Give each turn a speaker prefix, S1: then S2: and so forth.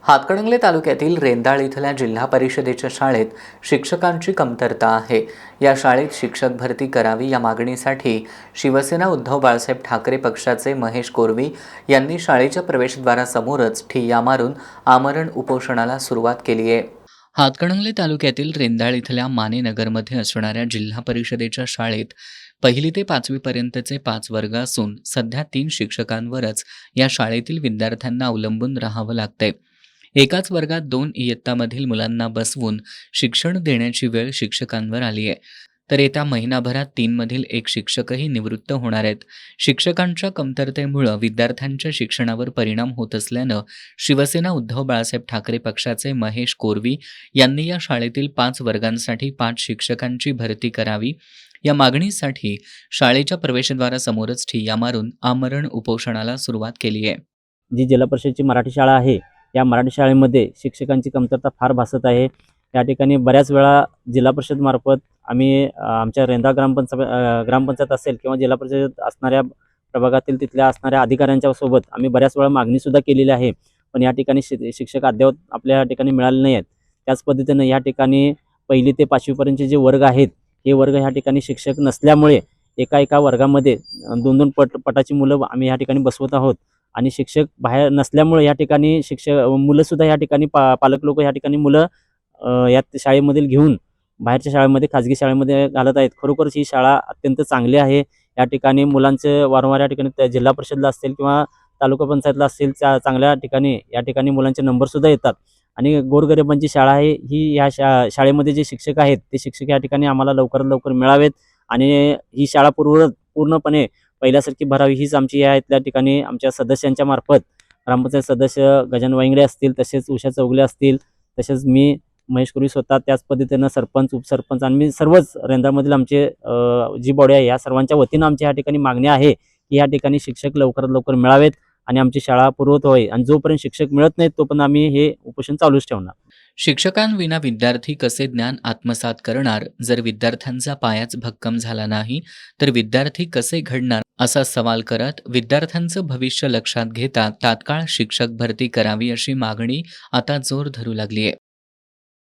S1: हातकणंगले तालुक्यातील रेंदाळ इथल्या जिल्हा परिषदेच्या शाळेत शिक्षकांची कमतरता आहे। या शाळेत शिक्षक भरती करावी या मागणीसाठी शिवसेना उद्धव बाळासाहेब ठाकरे पक्षाचे महेश कोरवी यांनी शाळेच्या प्रवेशद्वारासमोरच ठिय्या मारून आमरण उपोषणाला सुरुवात केली आहे। हातकणंगले तालुक्यातील रेंदाळ इथल्या मानेनगरमध्ये असणाऱ्या जिल्हा परिषदेच्या शाळेत 1ली ते 5वी पर्यंतचे 5 वर्ग असून सध्या 3 शिक्षकांवरच या शाळेतील विद्यार्थ्यांना अवलंबून राहावं लागतंय। एकाच वर्गात 2 इयत्तामधील मुलांना बसवून शिक्षण देण्याची वेळ शिक्षकांवर आली आहे। तर येत्या महिनाभरात 3 मधील 1 शिक्षकही निवृत्त होणार आहेत। शिक्षकांच्या कमतरतेमुळे विद्यार्थ्यांच्या शिक्षणावर परिणाम होत असल्यानं शिवसेना उद्धव बाळासाहेब ठाकरे पक्षाचे महेश कोरवी यांनी या शाळेतील 5 वर्गांसाठी 5 शिक्षकांची भरती करावी या मागणीसाठी शाळेच्या प्रवेशद्वारासमोरच ठिय्या मारून आमरण उपोषणाला सुरुवात केली आहे।
S2: जी जिल्हा परिषदेची मराठी शाळा आहे, या मराठी शाळेमध्ये शिक्षकांची कमतरता फार भासत आहे। या ठिकाणी बऱ्याच वेळा जिल्हा परिषदमार्फत आम्ही आमच्या रेंदाळ ग्रामपंचायत असेल किंवा जिल्हा परिषद असणाऱ्या प्रभागातील तिथल्या असणाऱ्या अधिकाऱ्यांच्या सोबत आम्ही बऱ्याच वेळा मागणीसुद्धा केलेली आहे, पण या ठिकाणी शिक्षक अद्याप आपल्या ठिकाणी मिळाले नाही आहेत। त्याच पद्धतीनं या ठिकाणी 1ली ते 5वी पर्यंतचे जे वर्ग आहेत, हे वर्ग ह्या ठिकाणी शिक्षक नसल्यामुळे एका वर्गामध्ये 2-2 पटाची मुलं आम्ही या ठिकाणी बसवत आहोत आणि शिक्षक बाहेर नसल्यामुळे या ठिकाणी मुलंसुद्धा या ठिकाणी पालक लोक या ठिकाणी मुलं या शाळेमधील घेऊन बाहेरच्या शाळेमध्ये खाजगी शाळेमध्ये घालत आहेत। खरोखरच ही शाळा अत्यंत चांगली आहे। या ठिकाणी मुलांचं वारंवार या ठिकाणी जिल्हा परिषदला असेल किंवा तालुका पंचायतला असेल चांगल्या ठिकाणी या ठिकाणी मुलांचे नंबरसुद्धा येतात आणि गोरगरिबांची शाळा आहे ही। या शाळेमध्ये जे शिक्षक आहेत ते शिक्षक या ठिकाणी आम्हाला लवकरात लवकर मिळावेत आणि ही शाळा पूर्णपणे पहिल्यासारखी भरावी हीच आमची या इथल्या ठिकाणी आमच्या सदस्यांच्या मार्फत ग्रामपंचायत सदस्य गजानन वांगडे असतील, तसेच उषा चौगले असतील, तसेच मी महेश कोरवी स्वतः, त्याच पद्धतीनं सरपंच, उपसरपंच आणि मी सर्वच रेंदाळमधील आमचे जी बॉडी आहे या सर्वांच्या वतीनं आमच्या या ठिकाणी मागणी आहे की या ठिकाणी शिक्षक लवकरात लवकर मिळावेत आणि आमची शाळा पूर्ववत व्हावी आणि जोपर्यंत शिक्षक मिळत नाहीत तोपर्यंत आम्ही हे उपोषण चालूच ठेवणार।
S1: शिक्षकांविना विद्यार्थी कसे ज्ञान आत्मसात करणार? जर विद्यार्थ्यांचा पायाच भक्कम झाला नाही तर विद्यार्थी कसे घडणार असा सवाल करत विद्यार्थ्यांचं भविष्य लक्षात घेता तात्काळ शिक्षक भरती करावी अशी मागणी आता जोर धरू लागली आहे।